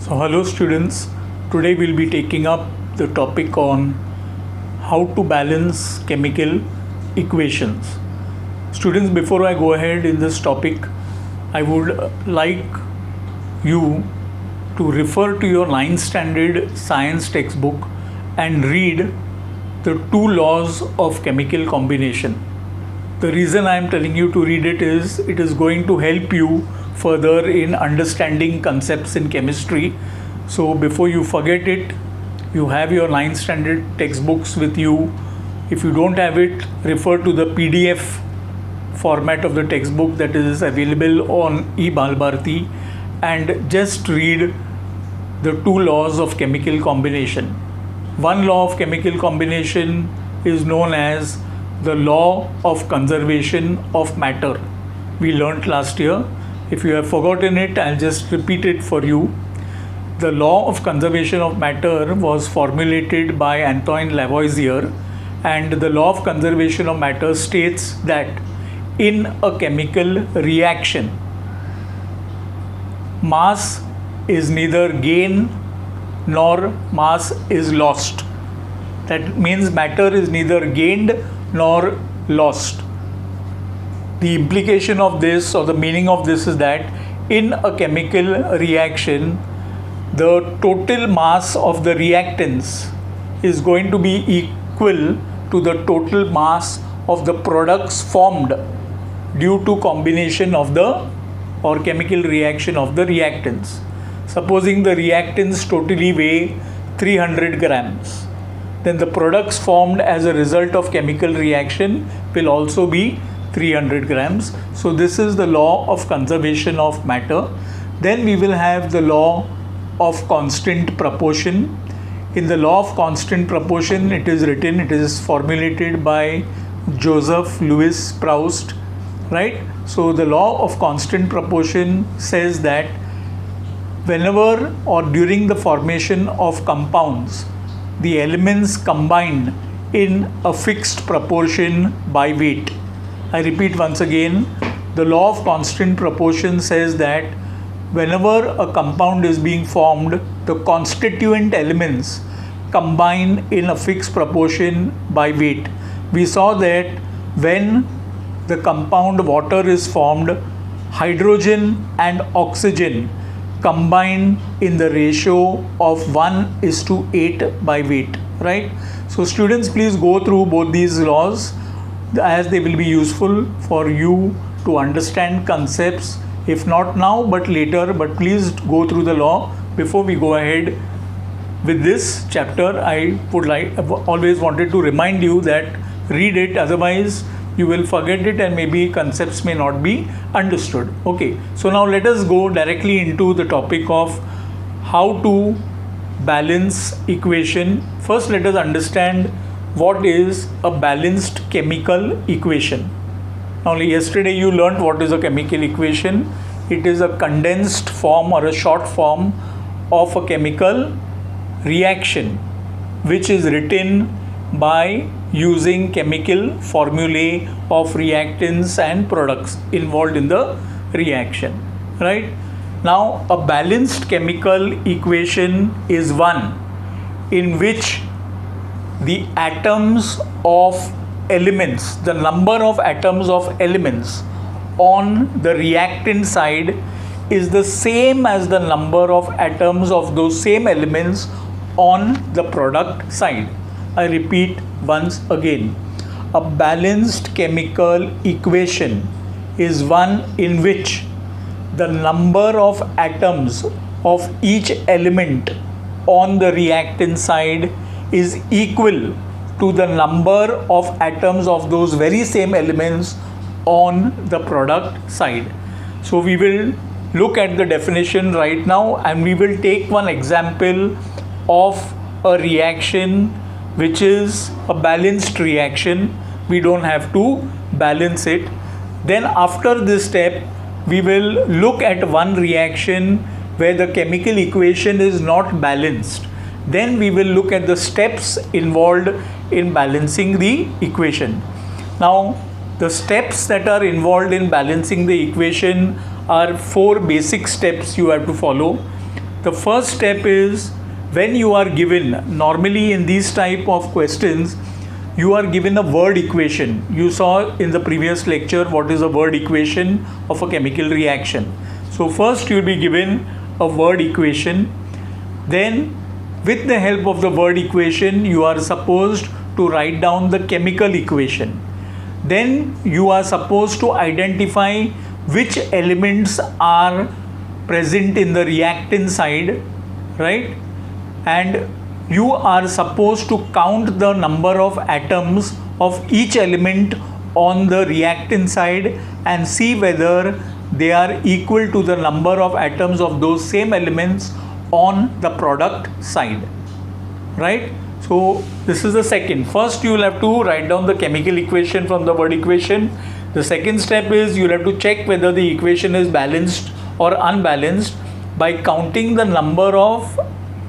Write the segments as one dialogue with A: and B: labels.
A: So hello students, today we'll be taking up the topic on how to balance chemical equations. Students, before I go ahead in this topic, I would like you to refer to your 9th standard science textbook and read the two laws of chemical combination. The reason I am telling you to read it is going to help you further in understanding concepts in chemistry. So before you forget it, you have your 9th standard textbooks with you. If you don't have it, refer to the PDF format of the textbook that is available on eBalbharati and just read the two laws of chemical combination. One law of chemical combination is known as the law of conservation of matter. We learnt last year. If you have forgotten it, I'll just repeat it for you. The law of conservation of matter was formulated by Antoine Lavoisier, and the law of conservation of matter states that in a chemical reaction, mass is neither gained nor mass is lost. That means matter is neither gained nor lost. The implication of this, or the meaning of this, is that in a chemical reaction, the total mass of the reactants is going to be equal to the total mass of the products formed due to combination of the or chemical reaction of the reactants. Supposing the reactants totally weigh 300 grams, then the products formed as a result of chemical reaction will also be 300 grams. So this is the law of conservation of matter. Then we will have the law of constant proportion. In the law of constant proportion, it is formulated by Joseph Louis Proust, right? So the law of constant proportion says that whenever or during the formation of compounds, the elements combined in a fixed proportion by weight. I repeat once again, the law of constant proportion says that whenever a compound is being formed, the constituent elements combine in a fixed proportion by weight. We saw that when the compound water is formed, hydrogen and oxygen combine in the ratio of 1:8 by weight, right? So students, please go through both these laws as they will be useful for you to understand concepts, if not now but later. But please go through the law before we go ahead with this chapter. I've always wanted to remind you that read it, otherwise you will forget it and maybe concepts may not be understood. Okay, so now let us go directly into the topic of how to balance equation. First, let us understand what is a balanced chemical equation. Now, yesterday you learned what is a chemical equation. It is a condensed form or a short form of a chemical reaction which is written by using chemical formulae of reactants and products involved in the reaction, right? Now, a balanced chemical equation is one in which the atoms of elements, the number of atoms of elements on the reactant side is the same as the number of atoms of those same elements on the product side. I repeat once again, a balanced chemical equation is one in which the number of atoms of each element on the reactant side is equal to the number of atoms of those very same elements on the product side. So we will look at the definition right now, and we will take one example of a reaction which is a balanced reaction. We don't have to balance it. Then after this step, we will look at one reaction where the chemical equation is not balanced. Then we will look at the steps involved in balancing the equation. Now, the steps that are involved in balancing the equation are 4 basic steps you have to follow. The first step is, when you are given, normally in these type of questions, you are given a word equation. You saw in the previous lecture what is a word equation of a chemical reaction. So first you will be given a word equation. Then with the help of the word equation, you are supposed to write down the chemical equation. Then you are supposed to identify which elements are present in the reactant side, right? And you are supposed to count the number of atoms of each element on the reactant side and see whether they are equal to the number of atoms of those same elements on the product side, right? So this is the second. First you will have to write down the chemical equation from the word equation. The second step is you will have to check whether the equation is balanced or unbalanced by counting the number of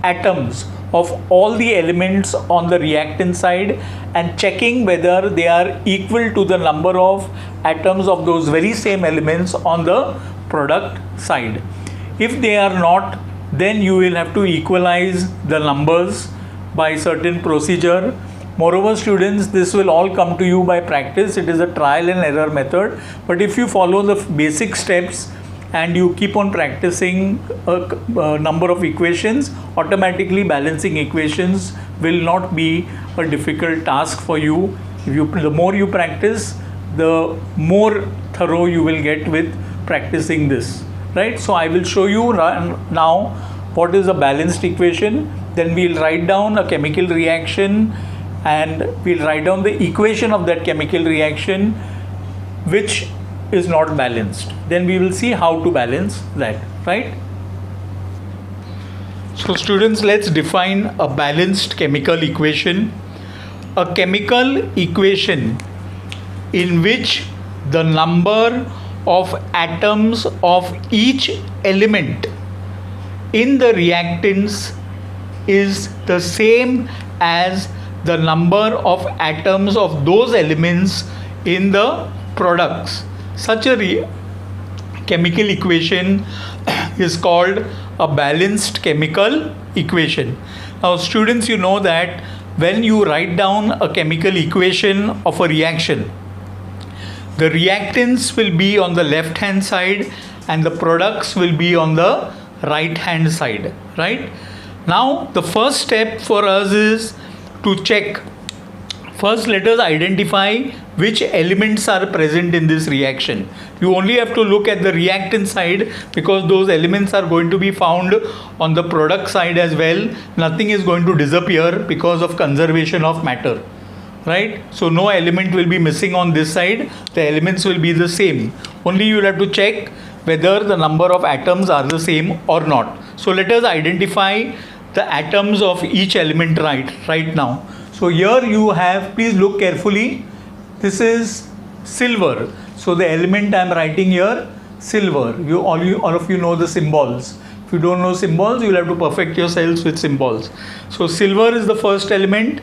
A: atoms of all the elements on the reactant side and checking whether they are equal to the number of atoms of those very same elements on the product side. If they are not, then you will have to equalize the numbers by certain procedure. Moreover, students, this will all come to you by practice. It is a trial and error method. But if you follow the basic steps and you keep on practicing a number of equations, automatically balancing equations will not be a difficult task for you. The more you practice, the more thorough you will get with practicing this, right? So I will show you now what is a balanced equation. Then we will write down a chemical reaction and we will write down the equation of that chemical reaction which is not balanced. Then we will see how to balance that, right? So students, let's define a balanced chemical equation. A chemical equation in which the number of atoms of each element in the reactants is the same as the number of atoms of those elements in the products. Such a chemical equation is called a balanced chemical equation. Now students, you know that when you write down a chemical equation of a reaction, the reactants will be on the left hand side and the products will be on the right hand side, right? Now the first step for us is to check. First, let us identify which elements are present in this reaction. You only have to look at the reactant side because those elements are going to be found on the product side as well. Nothing is going to disappear because of conservation of matter, right? So no element will be missing on this side. The elements will be the same. Only you will have to check whether the number of atoms are the same or not. So let us identify the atoms of each element right now. So here you have, please look carefully, this is silver. So the element I am writing here, silver. All of you know the symbols. If you don't know symbols, you will have to perfect yourselves with symbols. So silver is the first element.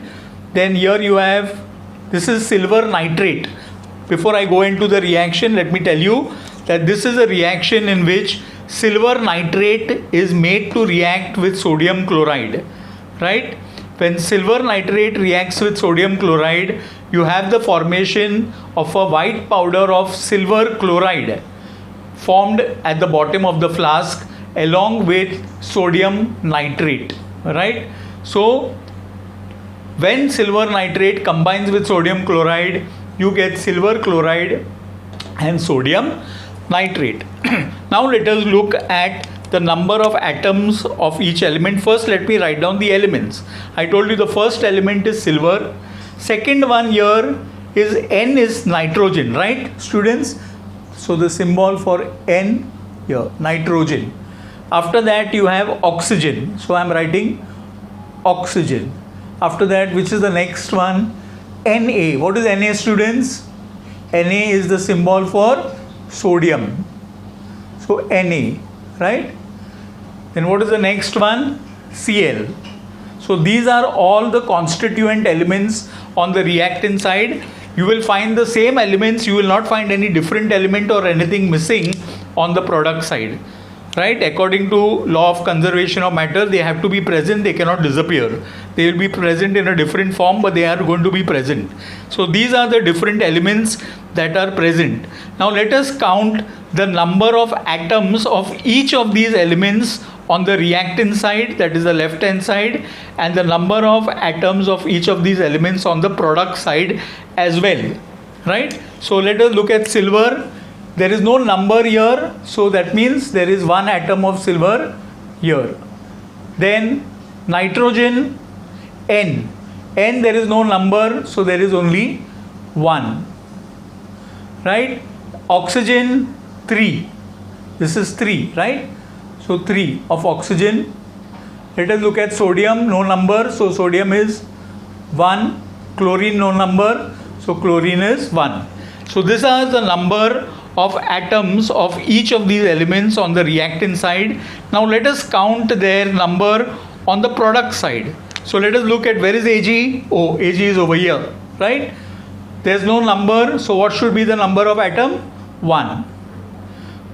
A: Then here you have, this is silver nitrate. Before I go into the reaction, let me tell you that this is a reaction in which silver nitrate is made to react with sodium chloride, right? When silver nitrate reacts with sodium chloride, you have the formation of a white powder of silver chloride formed at the bottom of the flask along with sodium nitrate, right? So when silver nitrate combines with sodium chloride, you get silver chloride and sodium nitrate. Now let us look at the number of atoms of each element. First, let me write down the elements. I told you the first element is silver. Second one here is N is nitrogen, right, students? So the symbol for N here, nitrogen. After that you have oxygen. So I am writing oxygen. After that, which is the next one? Na. What is Na, students? Na is the symbol for sodium. So Na, right? Then what is the next one? Cl. So these are all the constituent elements on the reactant side. You will find the same elements. You will not find any different element or anything missing on the product side. right? According to law of conservation of matter, they have to be present, they cannot disappear. They will be present in a different form, but they are going to be present. So these are the different elements that are present. Now let us count the number of atoms of each of these elements on the reactant side, that is the left hand side, and the number of atoms of each of these elements on the product side as well, right? So let us look at silver. There is no number here, so that means there is one atom of silver here. Then nitrogen, N. N, there is no number, so there is only one, right? Oxygen, 3. This is 3, right? So 3 of oxygen. Let us look at sodium, no number, so sodium is 1. Chlorine, no number, so chlorine is 1. So these are the number of atoms of each of these elements on the reactant side. Now let us count their number on the product side. So let us look at where is Ag? Oh, Ag is over here, right? There is no number, so what should be the number of atom? 1.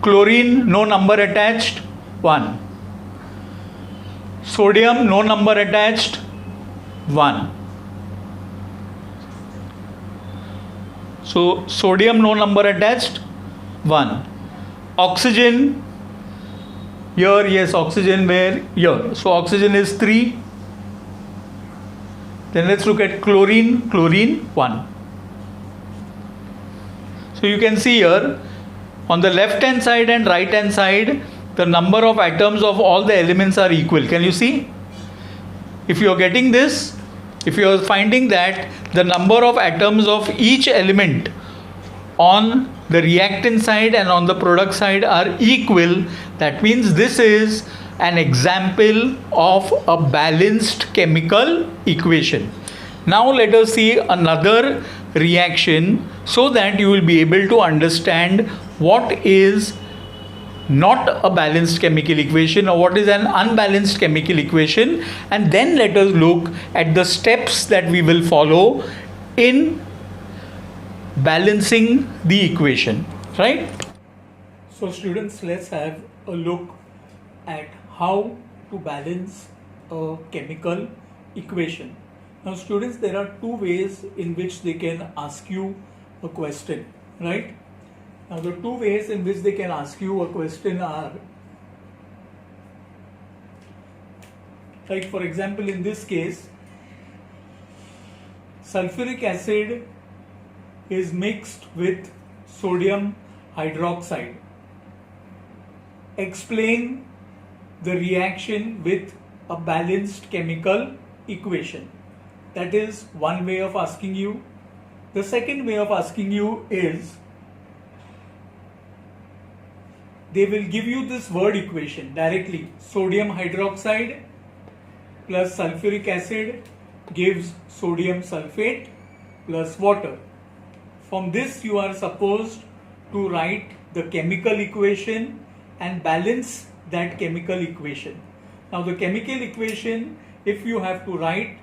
A: Chlorine, no number attached, 1. Sodium, no number attached, 1. So sodium, no number attached, 1. Oxygen, here, yes, oxygen where? Here. So oxygen is 3. Then let's look at chlorine. Chlorine, 1. So you can see here on the left hand side and right hand side, the number of atoms of all the elements are equal. Can you see? If you are getting this, if you are finding that the number of atoms of each element on the reactant side and on the product side are equal, that means this is an example of a balanced chemical equation. Now let us see another reaction so that you will be able to understand what is not a balanced chemical equation or what is an unbalanced chemical equation, and then let us look at the steps that we will follow in balancing the equation, right? So students, let's have a look at how to balance a chemical equation. Now students, there are two ways in which they can ask you a question, right? Now the two ways in which they can ask you a question are, like for example in this case, sulfuric acid is mixed with sodium hydroxide. Explain the reaction with a balanced chemical equation. That is one way of asking you. The second way of asking you is, they will give you this word equation directly. Sodium hydroxide plus sulfuric acid gives sodium sulfate plus water. From this you are supposed to write the chemical equation and balance that chemical equation. Now the chemical equation, if you have to write,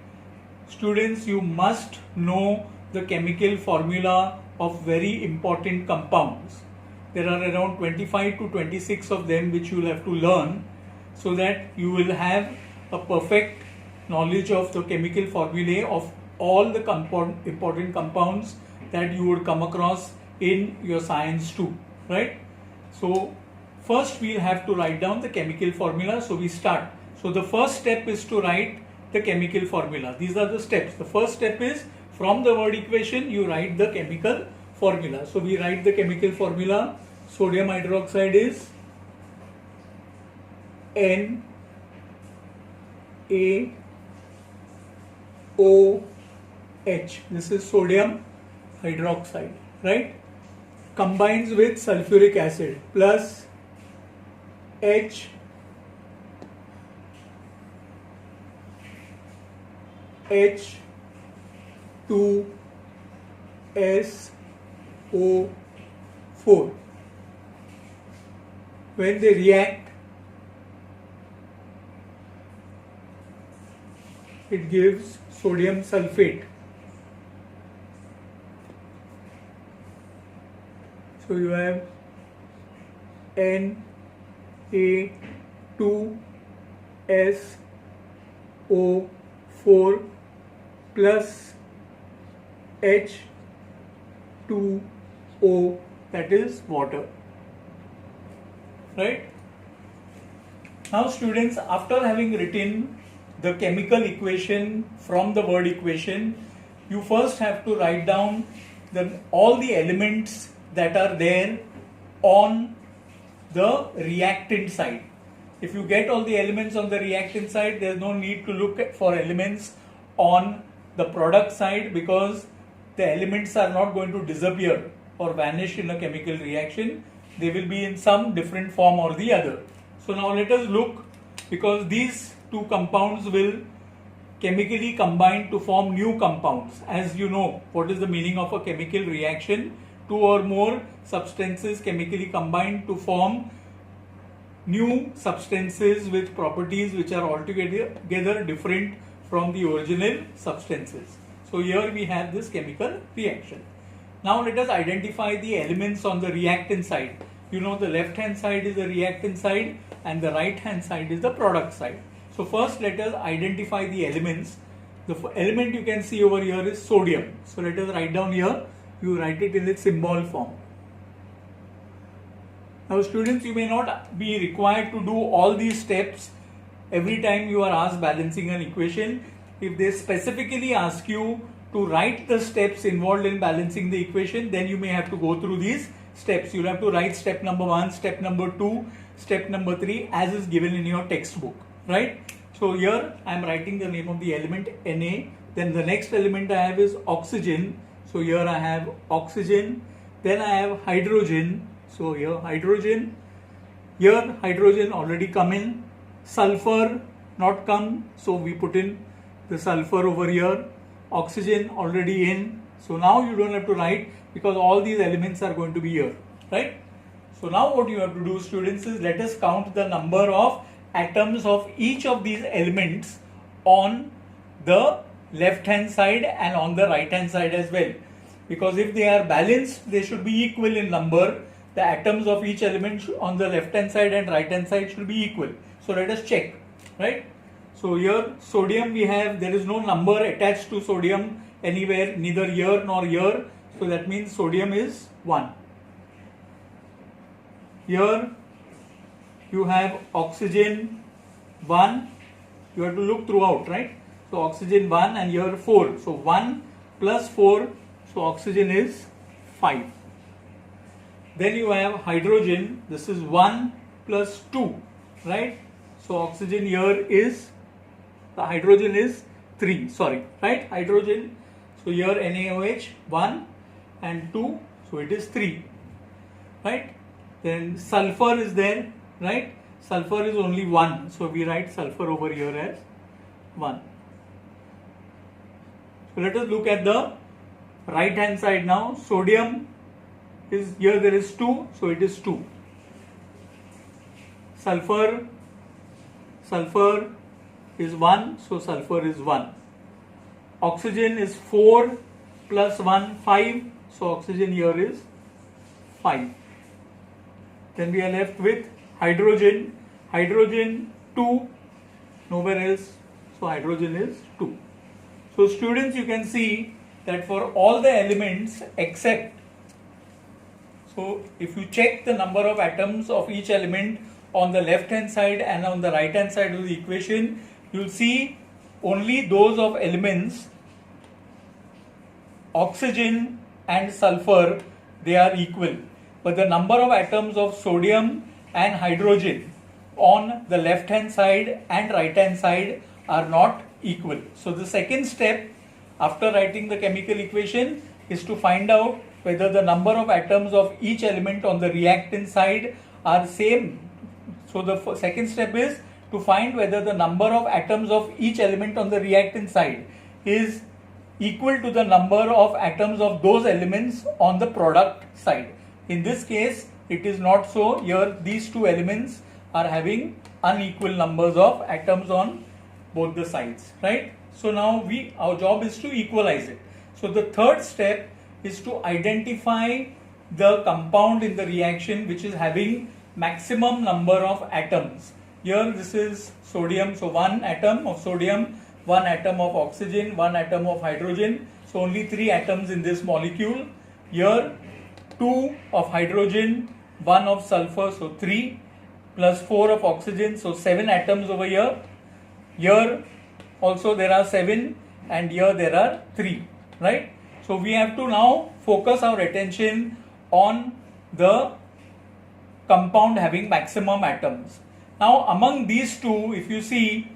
A: students, you must know the chemical formula of very important compounds. There are around 25 to 26 of them which you will have to learn, so that you will have a perfect knowledge of the chemical formulae of all the important compounds that you would come across in your science too, right? So first we will have to write down the chemical formula. So we start. So the first step is to write the chemical formula. These are the steps. The first step is, from the word equation you write the chemical formula. So we write the chemical formula. Sodium hydroxide is NaOH. This is sodium hydroxide, right? Combines with sulfuric acid plus H2SO4. When they react, it gives sodium sulfate. So you have Na2SO4 plus H2O, that is water. Right? Now students, after having written the chemical equation from the word equation, you first have to write down all the elements that are there on the reactant side. If you get all the elements on the reactant side, there is no need to look for elements on the product side, because the elements are not going to disappear or vanish in a chemical reaction. They will be in some different form or the other. So now let us look, because these two compounds will chemically combine to form new compounds. As you know, what is the meaning of a chemical reaction? Two or more substances chemically combine to form new substances with properties which are altogether different from the original substances. So here we have this chemical reaction. Now let us identify the elements on the reactant side. You know, the left hand side is the reactant side and the right hand side is the product side. So first let us identify the elements. The element you can see over here is sodium. So let us write down here. You write it in its symbol form. Now students, you may not be required to do all these steps every time you are asked balancing an equation. If they specifically ask you to write the steps involved in balancing the equation, then you may have to go through these steps. You'll have to write step number 1, step number 2, step number 3 as is given in your textbook, right? So here I am writing the name of the element Na. Then the next element I have is oxygen. So here I have oxygen. Then I have hydrogen. So here hydrogen. Here hydrogen already come in. Sulfur not come. So we put in the sulfur over here. Oxygen already in. So now you don't have to write, because all these elements are going to be here, right? So now what you have to do, students, is let us count the number of atoms of each of these elements on the left hand side and on the right hand side as well. Because if they are balanced, they should be equal in number. The atoms of each element on the left hand side and right hand side should be equal. So let us check, right? So here sodium we have, there is no number attached to sodium anywhere, neither here nor here. So that means sodium is 1. Here you have oxygen 1. You have to look throughout, right? So oxygen 1 and here 4. So 1 plus 4. So oxygen is 5. Then you have hydrogen. This is 1 plus 2, right? So oxygen here is, the hydrogen is 3, sorry, right? Hydrogen. So here NaOH 1 and 2. So it is 3, right? Then sulfur is there, right? Sulfur is only 1. So we write sulfur over here as 1. So let us look at the right hand side now. Sodium is here, there is 2. So it is 2. Sulfur is 1. So sulfur is 1. Oxygen is 4 plus 1, 5. So oxygen here is 5. Then we are left with hydrogen. Hydrogen 2, nowhere else. So hydrogen is 2. So students, you can see that for all the elements except, so if you check the number of atoms of each element on the left hand side and on the right hand side of the equation, you will see only those of elements oxygen and sulfur, they are equal. But the number of atoms of sodium and hydrogen on the left hand side and right hand side are not equal. So the second step after writing the chemical equation is to find out whether the number of atoms of each element on the reactant side are same. So the second step is to find whether the number of atoms of each element on the reactant side is equal to the number of atoms of those elements on the product side. In this case, it is not so. Here these two elements are having unequal numbers of atoms on both the sides, right? So now our job is to equalize it. So the third step is to identify the compound in the reaction which is having maximum number of atoms. Here this is sodium, so one atom of sodium, one atom of oxygen, one atom of hydrogen, so only 3 atoms in this molecule. Here 2 of hydrogen, 1 of sulfur, so 3, plus 4 of oxygen, so 7 atoms over here. Here also there are 7 and here there are 3, right? So we have to now focus our attention on the compound having maximum atoms. Now among these two, if you see,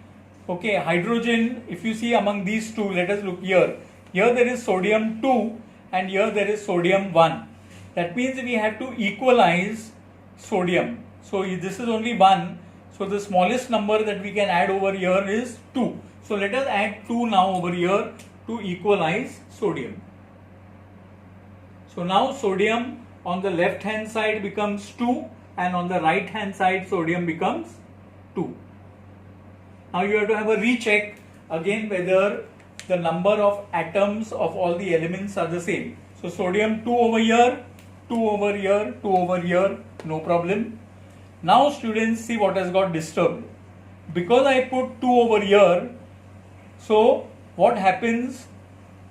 A: okay, hydrogen, if you see among these two, let us look here. Here there is sodium 2 and here there is sodium 1. That means we have to equalize sodium. So this is only 1. So the smallest number that we can add over here is 2. So let us add 2 now over here to equalize sodium. So now sodium on the left hand side becomes 2 and on the right hand side sodium becomes 2. Now you have to have a recheck again whether the number of atoms of all the elements are the same. So sodium 2 over here, 2 over here, 2 over here, no problem. Now students, see what has got disturbed. Because I put 2 over here, so what happens?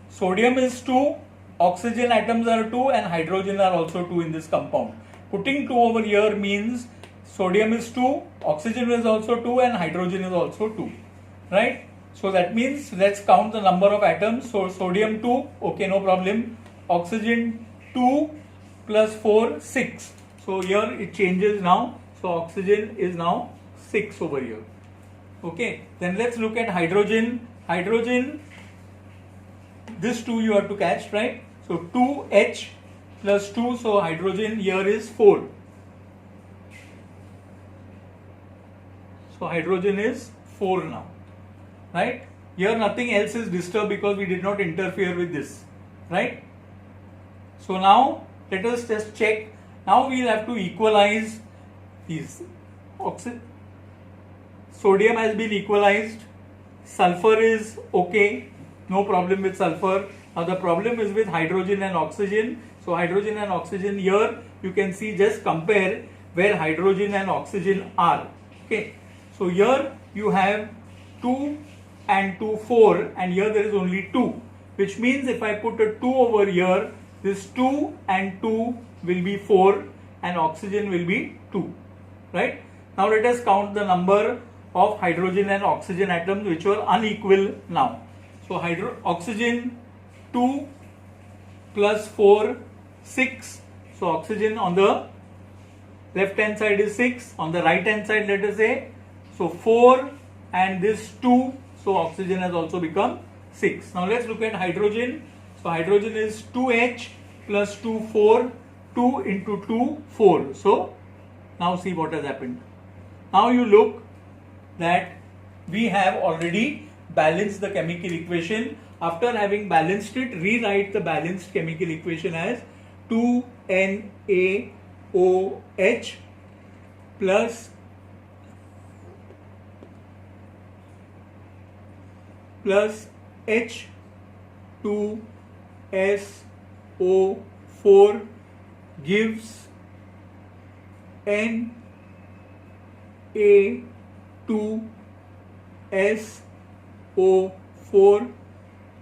A: Sodium is 2, oxygen atoms are 2 and hydrogen are also 2 in this compound. Putting 2 over here means sodium is 2, oxygen is also 2 and hydrogen is also 2, right? So that means let's count the number of atoms. So sodium 2, okay, no problem. Oxygen 2 plus 4, 6. So here it changes now. So oxygen is now 6 over here. Okay, then let's look at hydrogen. Hydrogen, this 2 you have to catch, right? So 2H plus 2, so hydrogen here is 4. So hydrogen is 4 now, right? Here nothing else is disturbed because we did not interfere with this, right? So now let us just check. Now we will have to equalize these. Sodium has been equalized. Sulfur is okay, no problem with sulfur. Now the problem is with hydrogen and oxygen. So hydrogen and oxygen, here you can see, just compare where hydrogen and oxygen are. Okay, so here you have 2 and 2, 4, and here there is only 2, which means if I put a 2 over here, this 2 and 2 will be 4 and oxygen will be 2, right? Now let us count the number of hydrogen and oxygen atoms which were unequal now. So oxygen 2 plus 4, 6. So oxygen on the left hand side is 6, on the right hand side let us say, so 4 and this 2, so oxygen has also become 6. Now let's look at hydrogen. So hydrogen is 2H plus 2, 4, 2 into 2, 4. So now see what has happened. Now you look that we have already balanced the chemical equation. After having balanced it, rewrite the balanced chemical equation as 2NaOH plus H2SO4 gives Na2SO4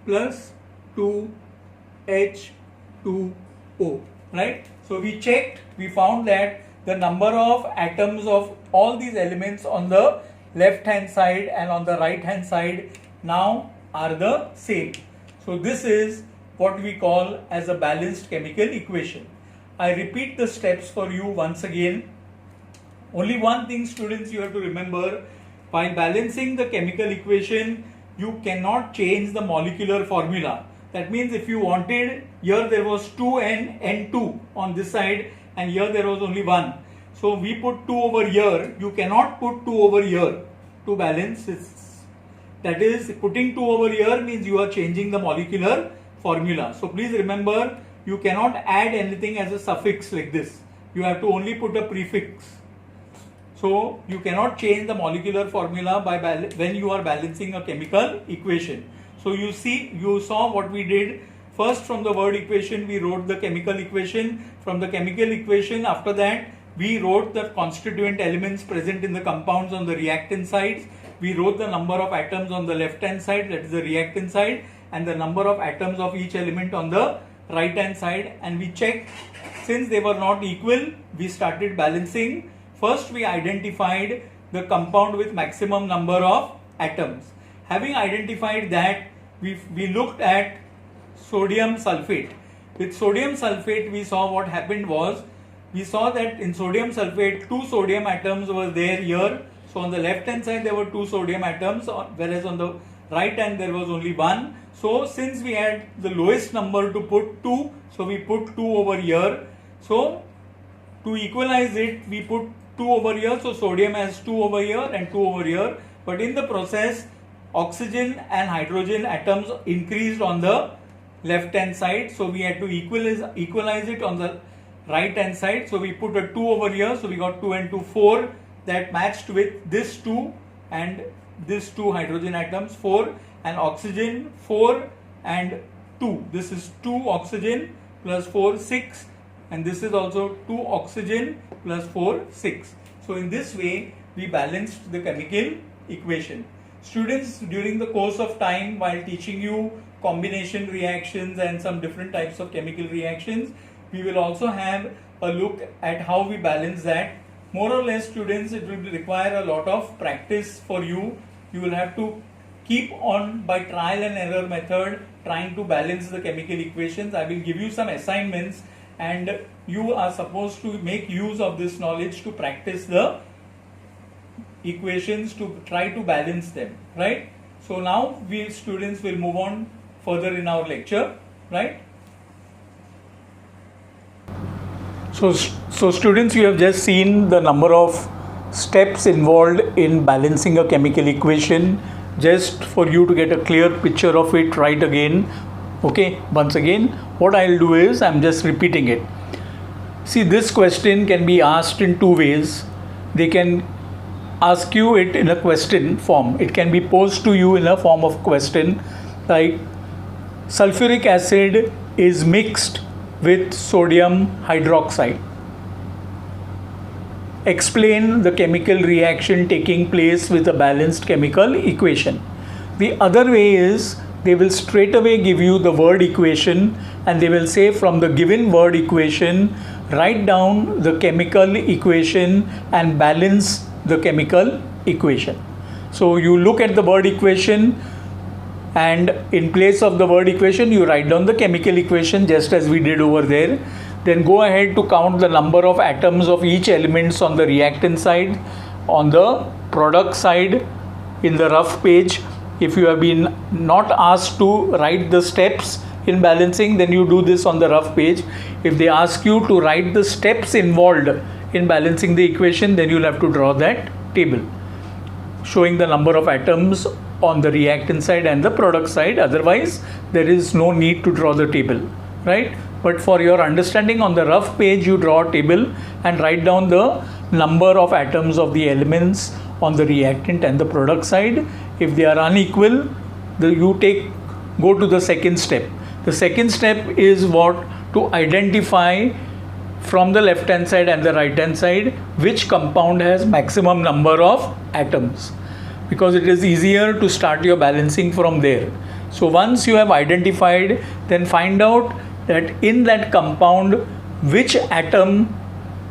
A: plus 2H2O, right? So we checked, we found that the number of atoms of all these elements on the left hand side and on the right hand side now are the same. So this is what we call as a balanced chemical equation. I repeat the steps for you once again. Only one thing, students, you have to remember: by balancing the chemical equation, you cannot change the molecular formula. That means if you wanted, here there was 2N and 2 on this side and here there was only 1. So we put 2 over here. You cannot put 2 over here to balance this. That is, putting 2 over here means you are changing the molecular formula. So please remember, you cannot add anything as a suffix like this. You have to only put a prefix. So you cannot change the molecular formula by when you are balancing a chemical equation. So you saw what we did. First, from the word equation we wrote the chemical equation. From the chemical equation, after that we wrote the constituent elements present in the compounds on the reactant sides. We wrote the number of atoms on the left hand side, that is the reactant side, and the number of atoms of each element on the right hand side, and we checked. Since they were not equal, we started balancing. First we identified the compound with maximum number of atoms. Having identified that, we looked at sodium sulfate. With sodium sulfate, we saw what happened was, we saw that in sodium sulfate 2 sodium atoms were there here. So on the left hand side there were 2 sodium atoms, whereas on the right hand there was only 1. So since we had the lowest number to put 2, so we put 2 over here. So to equalize it, we put 2 over here, so sodium has 2 over here and 2 over here. But in the process, oxygen and hydrogen atoms increased on the left hand side, so we had to equalize it on the right hand side. So we put a 2 over here, so we got 2 and 2, 4, that matched with this 2 and this 2 hydrogen atoms, 4, and oxygen 4 and 2. This is 2 oxygen plus 4, 6, and this is also 2 oxygen plus 4, 6. So in this way we balanced the chemical equation. Students, during the course of time, while teaching you combination reactions and some different types of chemical reactions, we will also have a look at how we balance that. More or less, students, it will require a lot of practice for you. You will have to keep on, by trial and error method, trying to balance the chemical equations. I will give you some assignments and you are supposed to make use of this knowledge to practice the equations, to try to balance them, right? So now we students will move on further in our lecture, right? So students, you have just seen the number of steps involved in balancing a chemical equation. Just for you to get a clear picture of it, right again, okay, once again, what I'll do is I'm just repeating it. See, this question can be asked in two ways. They can ask you it in a question form. It can be posed to you in a form of question, like sulfuric acid is mixed with sodium hydroxide. Explain the chemical reaction taking place with a balanced chemical equation. The other way is they will straight away give you the word equation and they will say, from the given word equation, write down the chemical equation and balance the chemical equation. So you look at the word equation and in place of the word equation you write down the chemical equation, just as we did over there. Then go ahead to count the number of atoms of each elements on the reactant side, on the product side in the rough page. If you have been not asked to write the steps in balancing, then you do this on the rough page. If they ask you to write the steps involved in balancing the equation, then you'll have to draw that table showing the number of atoms on the reactant side and the product side. Otherwise there is no need to draw the table, right? But for your understanding, on the rough page you draw a table and write down the number of atoms of the elements on the reactant and the product side. If they are unequal, you go to the second step. The second step is what? To identify from the left hand side and the right hand side which compound has maximum number of atoms, because it is easier to start your balancing from there. So once you have identified, then find out that in that compound which atom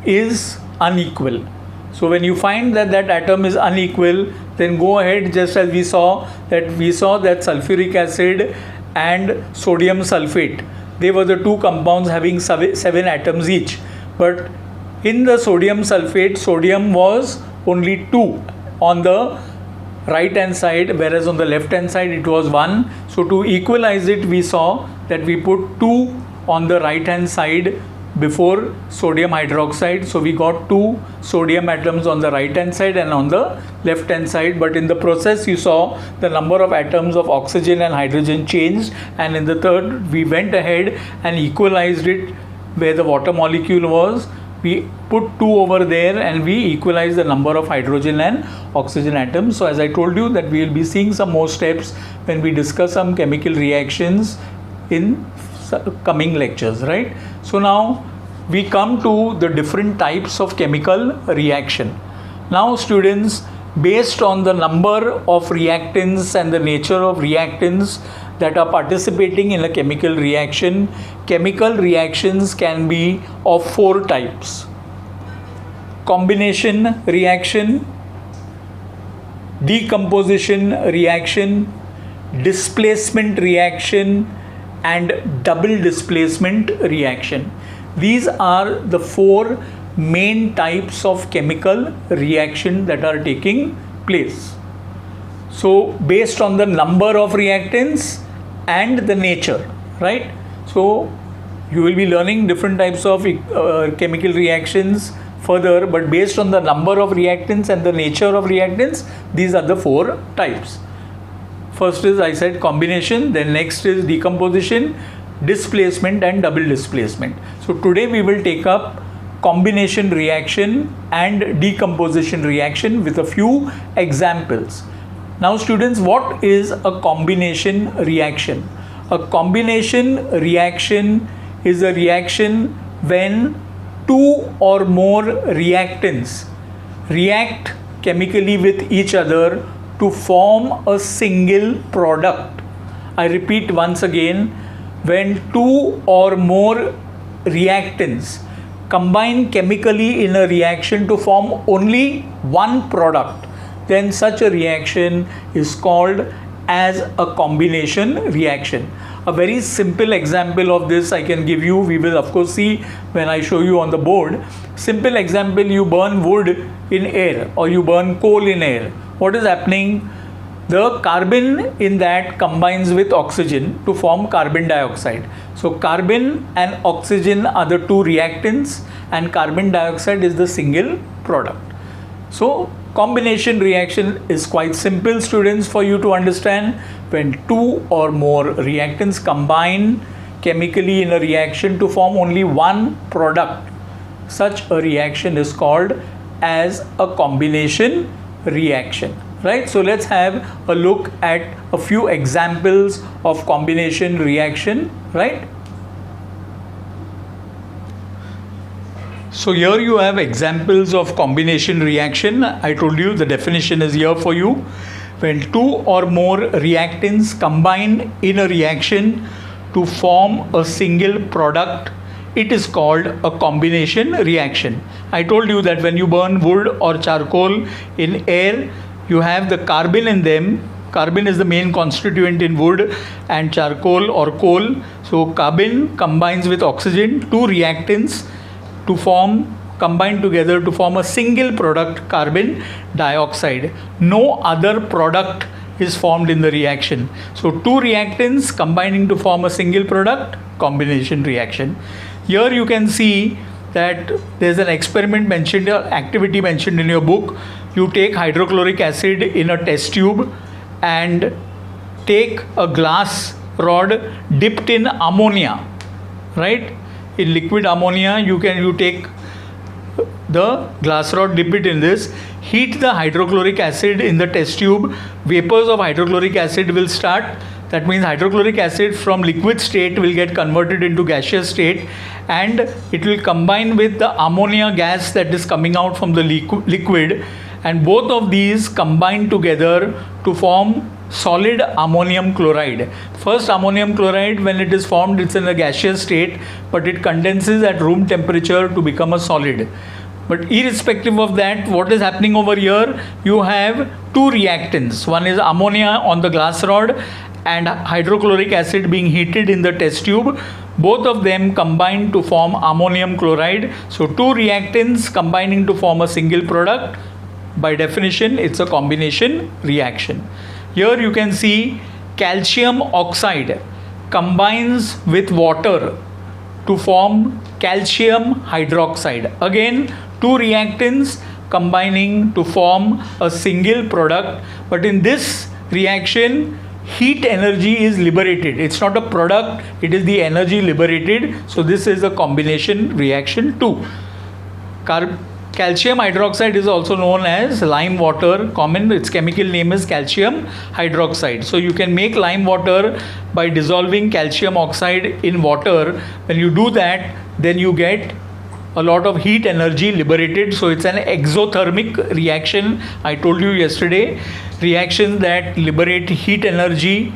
A: is unequal. So when you find that that atom is unequal, then go ahead, just as we saw that sulfuric acid and sodium sulfate, they were the two compounds having 7 atoms each. But in the sodium sulfate, sodium was only 2 on the right hand side, whereas on the left hand side it was 1. So to equalize it, we saw that we put 2 on the right hand side before sodium hydroxide. So we got 2 sodium atoms on the right hand side and on the left hand side. But in the process you saw the number of atoms of oxygen and hydrogen changed, and in the third we went ahead and equalized it where the water molecule was. We put 2 over there and we equalize the number of hydrogen and oxygen atoms. So as I told you that we will be seeing some more steps when we discuss some chemical reactions in coming lectures, right? So now we come to the different types of chemical reaction. Now students, based on the number of reactants and the nature of reactants that are participating in a chemical reaction, chemical reactions can be of 4 types: combination reaction, decomposition reaction, displacement reaction, and double displacement reaction. These are the 4 main types of chemical reaction that are taking place. So based on the number of reactants and the nature, right? So you will be learning different types of chemical reactions further, but based on the number of reactants and the nature of reactants, these are the 4 types. First is, I said, combination, then next is decomposition, displacement, and double displacement. So today we will take up combination reaction and decomposition reaction with a few examples. Now students, what is a combination reaction? A combination reaction is a reaction when 2 or more reactants react chemically with each other to form a single product. I repeat once again, when 2 or more reactants combine chemically in a reaction to form only one product, then such a reaction is called as a combination reaction. A very simple example of this I can give you. We will of course see when I show you on the board. Simple example: you burn wood in air or you burn coal in air. What is happening? The carbon in that combines with oxygen to form carbon dioxide. So carbon and oxygen are the 2 reactants and carbon dioxide is the single product. So combination reaction is quite simple, students, for you to understand. When 2 or more reactants combine chemically in a reaction to form only one product, such a reaction is called as a combination reaction, right? So let's have a look at a few examples of combination reaction, right? So here you have examples of combination reaction. I told you the definition is here for you. When 2 or more reactants combine in a reaction to form a single product, it is called a combination reaction. I told you that when you burn wood or charcoal in air, you have the carbon in them. Carbon is the main constituent in wood and charcoal or coal. So carbon combines with oxygen, 2 reactants combine together to form a single product, carbon dioxide. No other product is formed in the reaction. So 2 reactants combining to form a single product, combination reaction. Here you can see that there's an experiment mentioned, activity mentioned in your book. You take hydrochloric acid in a test tube and take a glass rod dipped in ammonia, right? In liquid ammonia, you take the glass rod, dip it in this, heat the hydrochloric acid in the test tube, vapors of hydrochloric acid will start. That means hydrochloric acid from liquid state will get converted into gaseous state and it will combine with the ammonia gas that is coming out from the liquid, and both of these combine together to form solid ammonium chloride. First, ammonium chloride, when it is formed, it's in a gaseous state, but it condenses at room temperature to become a solid. But irrespective of that, what is happening over here? You have 2 reactants. One is ammonia on the glass rod and hydrochloric acid being heated in the test tube. Both of them combine to form ammonium chloride. So 2 reactants combining to form a single product. By definition, it's a combination reaction. Here you can see calcium oxide combines with water to form calcium hydroxide. Again, 2 reactants combining to form a single product, but in this reaction, heat energy is liberated. It's not a product, it is the energy liberated. So this is a combination reaction too. Calcium hydroxide is also known as lime water. Its chemical name is calcium hydroxide. So you can make lime water by dissolving calcium oxide in water. When you do that, then you get a lot of heat energy liberated. So it's an exothermic reaction. I told you yesterday, reactions that liberate heat energy,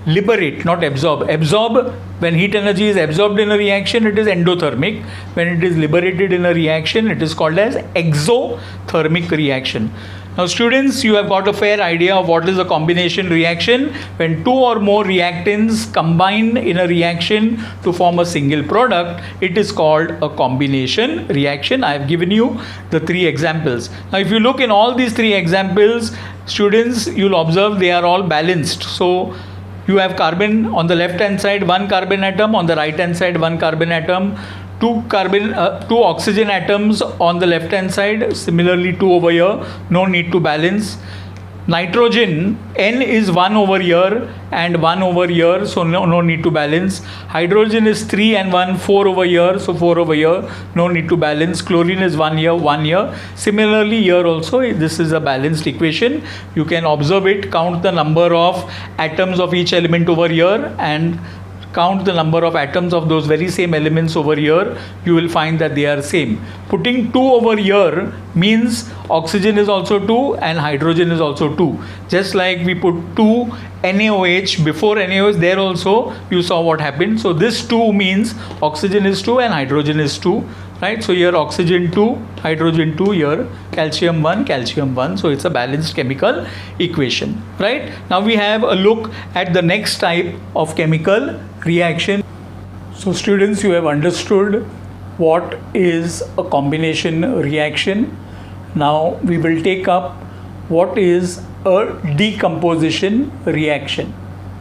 A: liberate, not absorb. Absorb, when heat energy is absorbed in a reaction, it is endothermic. When it is liberated in a reaction, it is called as exothermic reaction. Now students, you have got a fair idea of what is a combination reaction. When two or more reactants combine in a reaction to form a single product, it is called a combination reaction. I have given you the three examples. Now if you look in all these three examples, students, you'll observe they are all balanced. So you have carbon on the left hand side, one carbon atom, on the right hand side, one carbon atom, two oxygen atoms on the left hand side, similarly two over here, no need to balance. Nitrogen, N is 1 over here and 1 over here, so no need to balance. Hydrogen is 3 and 1, 4 over here, so 4 over here, no need to balance. Chlorine is 1 here, 1 here. Similarly here also, this is a balanced equation. You can observe it, count the number of atoms of each element over here and count the number of atoms of those very same elements over here, you will find that they are same. Putting 2 over here means oxygen is also 2 and hydrogen is also 2. Just like we put 2 NaOH before NaOH, there also you saw what happened. So this 2 means oxygen is 2 and hydrogen is 2. Right, so here oxygen 2, hydrogen 2, here calcium 1, calcium 1. So it's a balanced chemical equation. Right, now we have a look at the next type of chemical reaction. So students, you have understood what is a combination reaction. Now we will take up what is a decomposition reaction.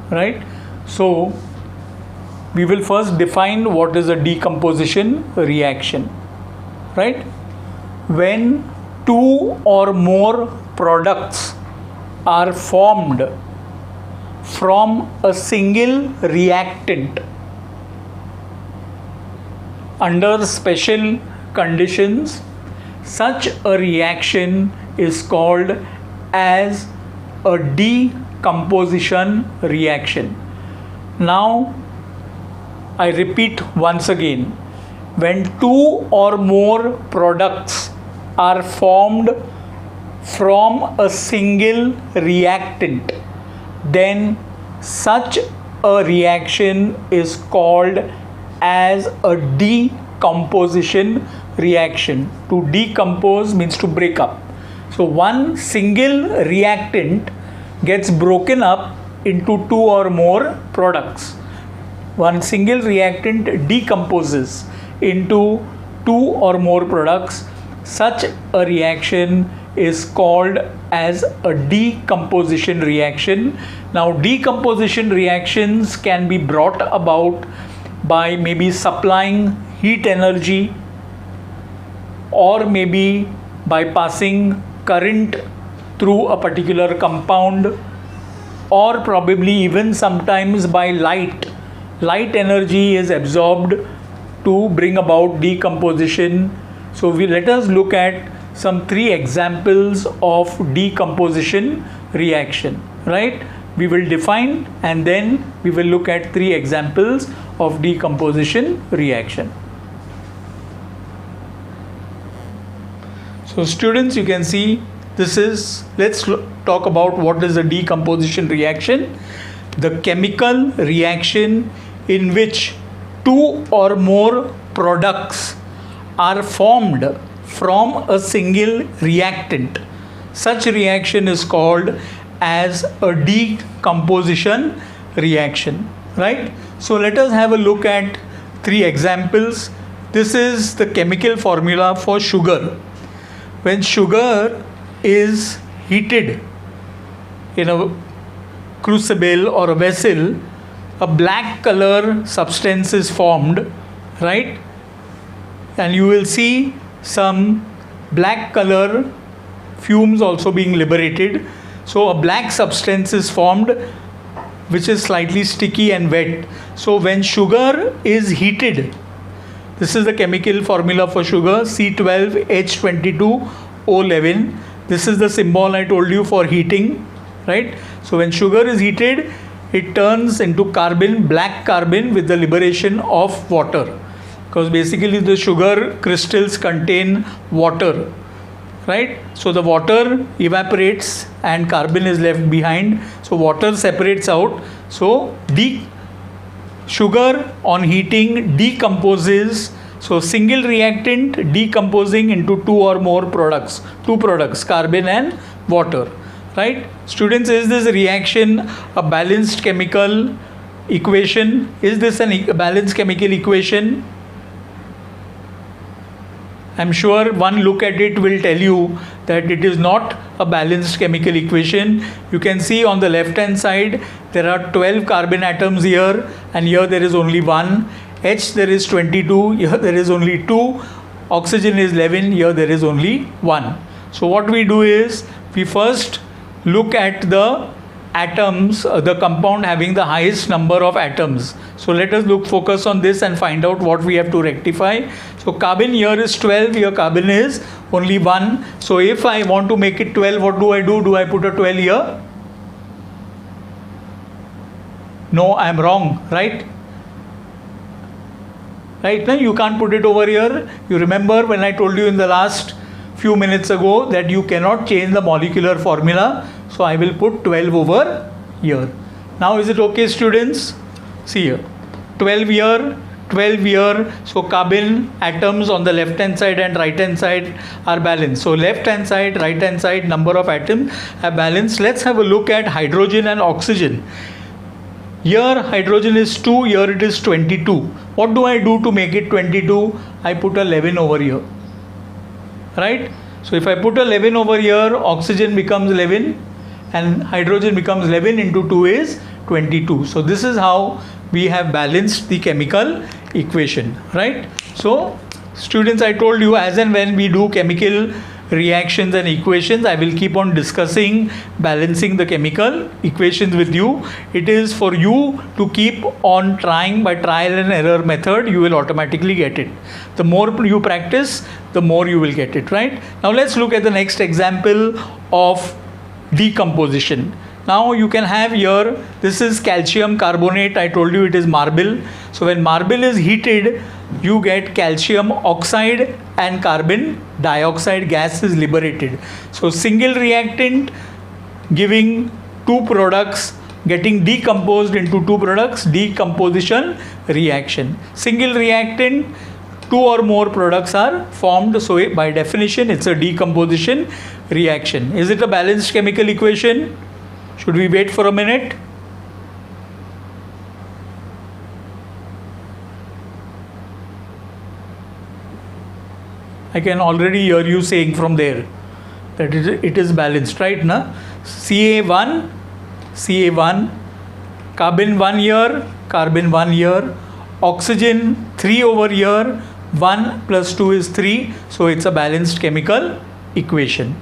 A: Right, so we will first define what is a decomposition reaction. Right? When two or more products are formed from a single reactant under special conditions, such a reaction is called as a decomposition reaction. Now I repeat once again, when two or more products are formed from a single reactant, then such a reaction is called as a decomposition reaction. To decompose means to break up. So one single reactant gets broken up into two or more products. One single reactant decomposes into two or more products. Such a reaction is called as a decomposition reaction. Now decomposition reactions can be brought about by maybe supplying heat energy or maybe by passing current through a particular compound, or probably even sometimes by light. Light energy is absorbed to bring about decomposition. So let us look at some 3 examples of decomposition reaction. Right? We will define and then we will look at 3 examples of decomposition reaction. So students, you can see this is, let's talk about what is a decomposition reaction. The chemical reaction in which two or more products are formed from a single reactant. Such reaction is called as a decomposition reaction. Right? So let us have a look at 3 examples. This is the chemical formula for sugar. When sugar is heated in a crucible or a vessel, a black color substance is formed, right? And you will see some black color fumes also being liberated. So a black substance is formed which is slightly sticky and wet. So when sugar is heated, this is the chemical formula for sugar, C12H22O11. This is the symbol I told you for heating, right? So when sugar is heated, it turns into carbon, black carbon with the liberation of water. because basically the sugar crystals contain water, right? So the water evaporates and carbon is left behind, so water separates out. So sugar on heating decomposes, so single reactant decomposing into two products, carbon and water, right? Students, is this reaction a balanced chemical equation? Is this a balanced chemical equation? I'm sure one look at it will tell you that it is not a balanced chemical equation. You can see on the left hand side there are 12 carbon atoms here, and here there is only one. H there is 22, here there is only 2. Oxygen is 11, here there is only 1. So what we do is we first look at the atoms, the compound having the highest number of atoms. So let us focus on this and find out what we have to rectify. So carbon here is 12, here carbon is only 1. So if I want to make it 12, what do I do? Do I put a 12 here? No, I am wrong, right? Right now you can't put it over here. You remember when I told you in the last few minutes ago that you cannot change the molecular formula. So I will put 12 over here. Now is it okay, students? See here, 12 here, 12 here. So carbon atoms on the left hand side and right hand side are balanced. So left hand side, right hand side, number of atoms are balanced. Let's have a look at hydrogen and oxygen. Here hydrogen is 2, here it is 22. What do I do to make it 22? I put 11 over here, right? So if I put 11 over here, oxygen becomes 11 and hydrogen becomes 11 into 2 is 22. So this is how we have balanced the chemical equation, right? So students, I told you, as and when we do chemical reactions and equations, I will keep on discussing balancing the chemical equations with you. It is for you to keep on trying by trial and error method. You will automatically get it. The more you practice, the more you will get it, right? Now let's look at the next example of decomposition. Now you can have here, this is calcium carbonate. I told you it is marble. So when marble is heated, you get calcium oxide and carbon dioxide gas is liberated. So single reactant giving two products getting decomposed into two products, decomposition reaction. Single reactant, two or more products are formed. So by definition, it's a decomposition reaction. Is it a balanced chemical equation? Should we wait for a minute? I can already hear you saying from there that it is balanced, right? Na? Ca1, carbon 1 here, carbon 1 here, oxygen 3 over here, 1 plus 2 is 3. So it's a balanced chemical equation.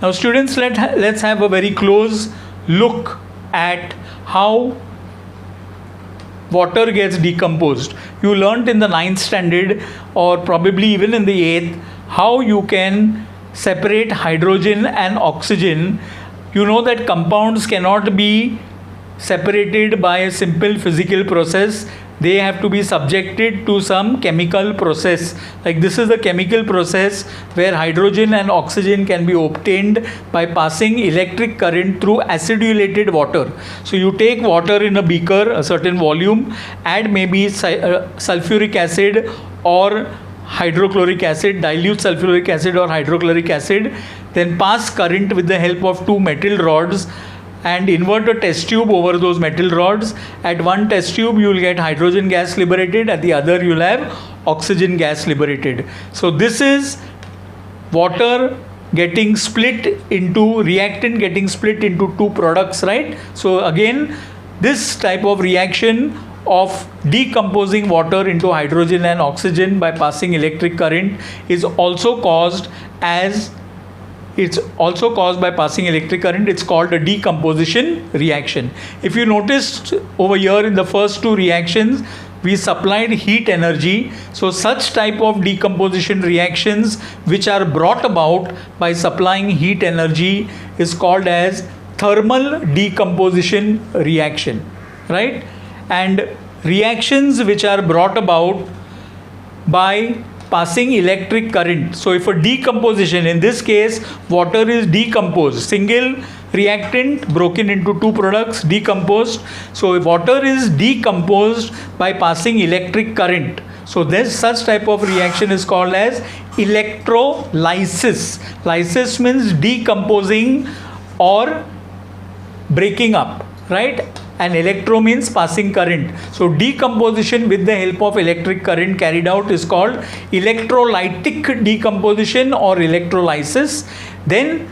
A: Now students, let's have a very close look at how water gets decomposed. You learnt in the 9th standard or probably even in the 8th how you can separate hydrogen and oxygen. You know that compounds cannot be separated by a simple physical process. They have to be subjected to some chemical process. Like this is the chemical process where hydrogen and oxygen can be obtained by passing electric current through acidulated water. So you take water in a beaker, a certain volume, add maybe sulfuric acid or hydrochloric acid, dilute sulfuric acid or hydrochloric acid, then pass current with the help of two metal rods and invert a test tube over those metal rods. At one test tube you will get hydrogen gas liberated, at the other you will have oxygen gas liberated. So this is water getting split into, reactant getting split into two products, right? So again, this type of reaction of decomposing water into hydrogen and oxygen by passing electric current is also caused by passing electric current. It's called a decomposition reaction. If you noticed over here in the first two reactions, we supplied heat energy. So such type of decomposition reactions which are brought about by supplying heat energy is called as thermal decomposition reaction, right? And reactions which are brought about by passing electric current. So if a decomposition, in this case water is decomposed, single reactant broken into two products, decomposed. So if water is decomposed by passing electric current, so this such type of reaction is called as electrolysis. Lysis means decomposing or breaking up, right? And electro means passing current. So decomposition with the help of electric current carried out is called electrolytic decomposition or electrolysis. Then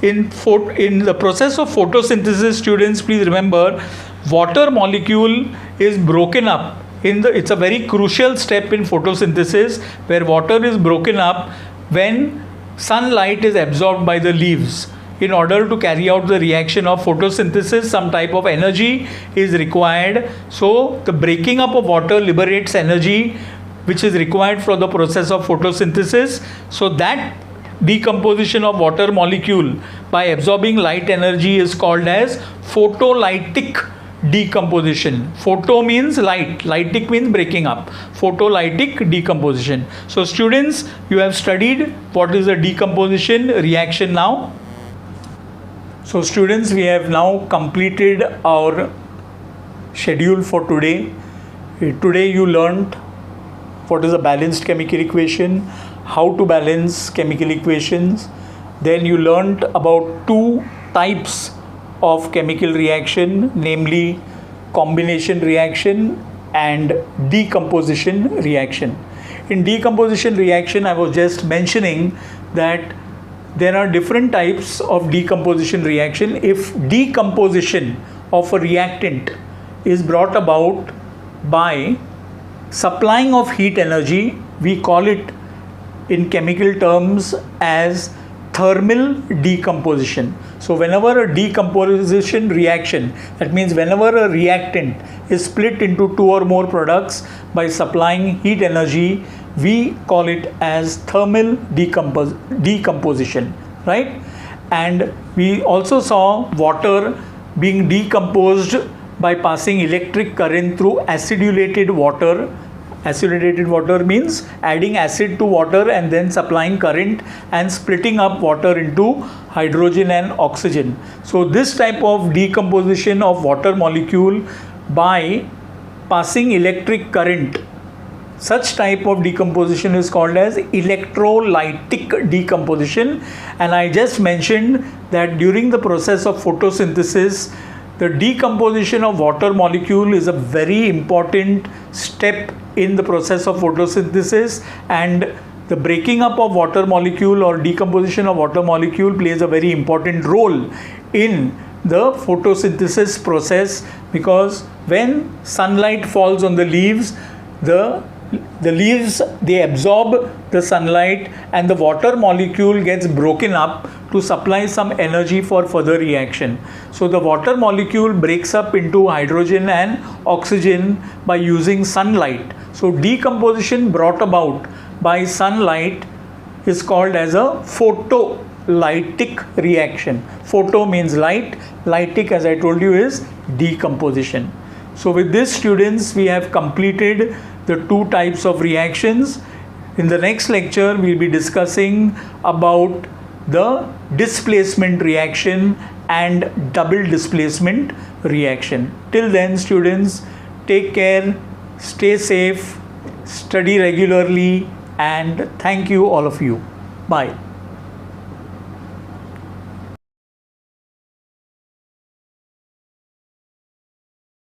A: in the process of photosynthesis, students, please remember, water molecule is broken up. It's a very crucial step in photosynthesis, where water is broken up when sunlight is absorbed by the leaves. In order to carry out the reaction of photosynthesis, some type of energy is required. So the breaking up of water liberates energy which is required for the process of photosynthesis. So that decomposition of water molecule by absorbing light energy is called as photolytic decomposition. Photo means light, lytic means breaking up, photolytic decomposition. So students, you have studied what is a decomposition reaction now. So students, we have now completed our schedule for today. Today you learnt what is a balanced chemical equation, how to balance chemical equations. Then you learnt about two types of chemical reaction, namely combination reaction and decomposition reaction. In decomposition reaction, I was just mentioning that there are different types of decomposition reaction. If decomposition of a reactant is brought about by supplying of heat energy, we call it in chemical terms as thermal decomposition. So whenever a decomposition reaction, that means whenever a reactant is split into two or more products by supplying heat energy, we call it as thermal decomposition, right? And we also saw water being decomposed by passing electric current through acidulated water. Acidulated water means adding acid to water and then supplying current and splitting up water into hydrogen and oxygen. So this type of decomposition of water molecule by passing electric current, such type of decomposition is called as electrolytic decomposition. And I just mentioned that during the process of photosynthesis, the decomposition of water molecule is a very important step in the process of photosynthesis, and the breaking up of water molecule or decomposition of water molecule plays a very important role in the photosynthesis process, because when sunlight falls on the leaves, the leaves, they absorb the sunlight and the water molecule gets broken up to supply some energy for further reaction. So the water molecule breaks up into hydrogen and oxygen by using sunlight. So decomposition brought about by sunlight is called as a photolytic reaction. Photo means light, lytic, as I told you, is decomposition. So with this, students, we have completed the two types of reactions. In the next lecture, we'll be discussing about the displacement reaction and double displacement reaction. Till then, students, take care, stay safe, study regularly, and thank you all of you. Bye.